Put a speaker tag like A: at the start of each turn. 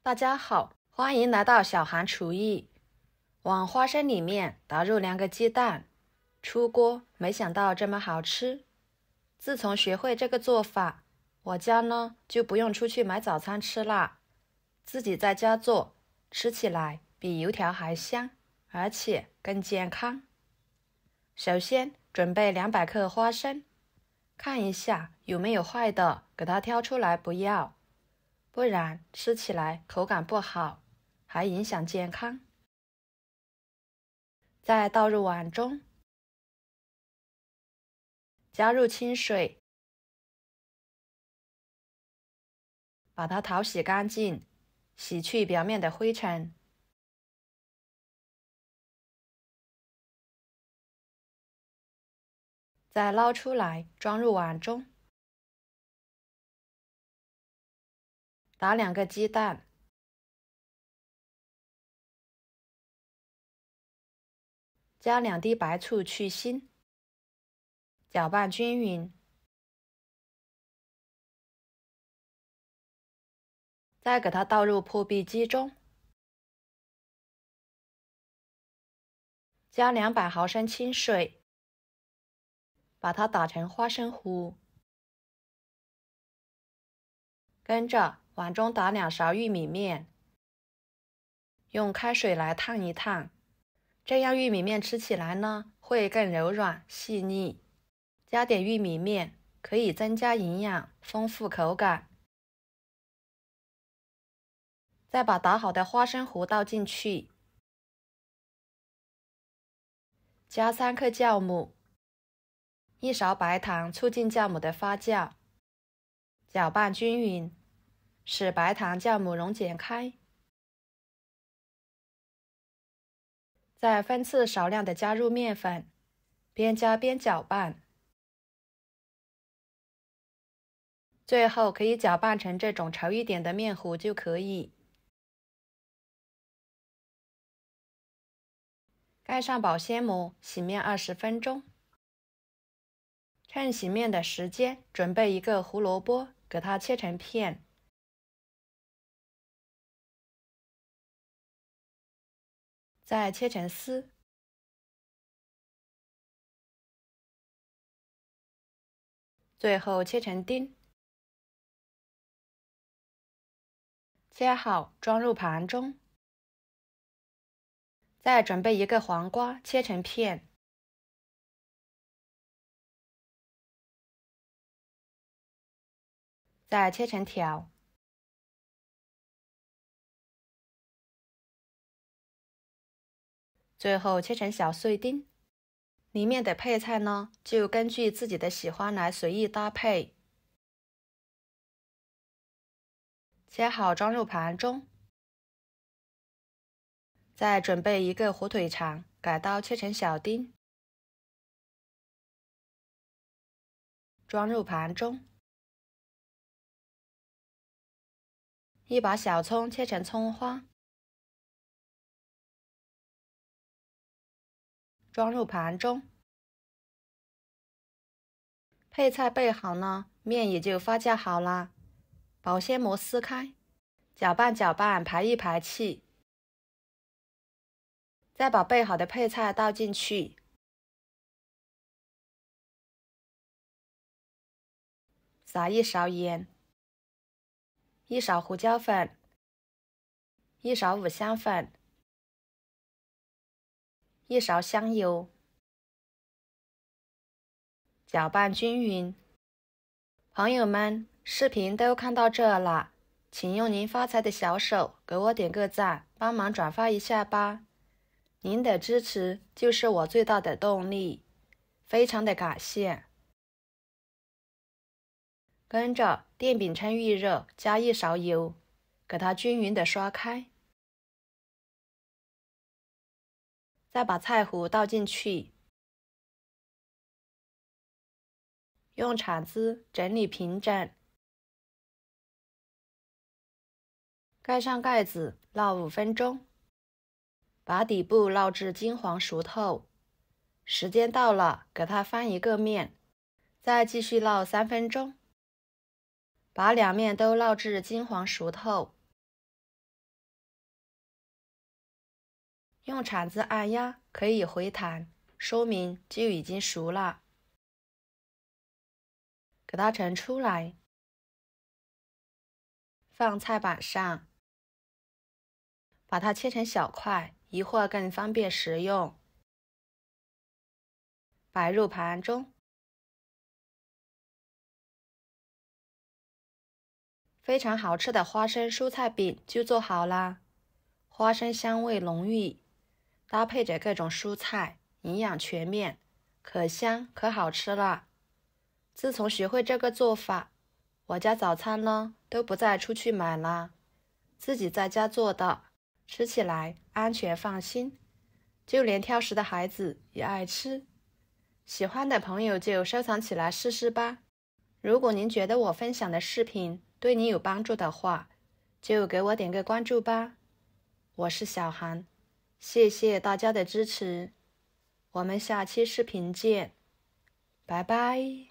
A: 大家好，欢迎来到小韩厨艺。往花生里面打入2个鸡蛋，出锅，没想到这么好吃。自从学会这个做法，我家呢就不用出去买早餐吃啦，自己在家做，吃起来比油条还香，而且更健康。首先准备200克花生，看一下有没有坏的，给它挑出来不要，不然吃起来口感不好，还影响健康。再倒入碗中，加入清水，把它淘洗干净，洗去表面的灰尘。再捞出来，装入碗中，打2个鸡蛋，加2滴白醋去腥，搅拌均匀。再给它倒入破壁机中，加200毫升清水，把它打成花生糊。跟着碗中打2勺玉米面，用开水来烫一烫，这样玉米面吃起来呢会更柔软细腻。加点玉米面可以增加营养，丰富口感。再把打好的花生糊倒进去，加3克酵母，1勺白糖，促进酵母的发酵，搅拌均匀，使白糖酵母溶解开。再分次少量的加入面粉，边加边搅拌，最后可以搅拌成这种稠一点的面糊就可以。盖上保鲜膜，洗面20分钟。趁洗面的时间，准备一个胡萝卜，给它切成片，再切成丝，最后切成丁。切好，装入盘中。再准备一个黄瓜，切成片，再切成条，最后切成小碎丁。里面的配菜呢，就根据自己的喜欢来随意搭配。切好装入盘中。再准备一个火腿肠，改刀切成小丁，装入盘中。一把小葱切成葱花，装入盘中。配菜备好呢，面也就发酵好啦。保鲜膜撕开，搅拌搅拌，排一排气。再把备好的配菜倒进去，撒1勺盐，1勺胡椒粉，1勺五香粉，1勺香油，搅拌均匀。朋友们，视频都看到这了，请用您发财的小手给我点个赞，帮忙转发一下吧。您的支持就是我最大的动力，非常的感谢。跟着电饼趁预热，加1勺油，给它均匀的刷开。再把菜糊倒进去，用铲子整理平整，盖上盖子，烙5分钟。把底部烙至金黄熟透，时间到了，给它翻一个面，再继续烙3分钟，把2面都烙至金黄熟透。用铲子按压可以回弹，说明就已经熟了。给它盛出来，放菜板上，把它切成小块，一会儿更方便食用。摆入盘中。非常好吃的花生蔬菜饼就做好啦，花生香味浓郁，搭配着各种蔬菜，营养全面，可香可好吃了。自从学会这个做法，我家早餐呢都不再出去买啦，自己在家做的，吃起来安全放心，就连挑食的孩子也爱吃。喜欢的朋友就收藏起来试试吧。如果您觉得我分享的视频对你有帮助的话，就给我点个关注吧。我是小韩，谢谢大家的支持，我们下期视频见，拜拜。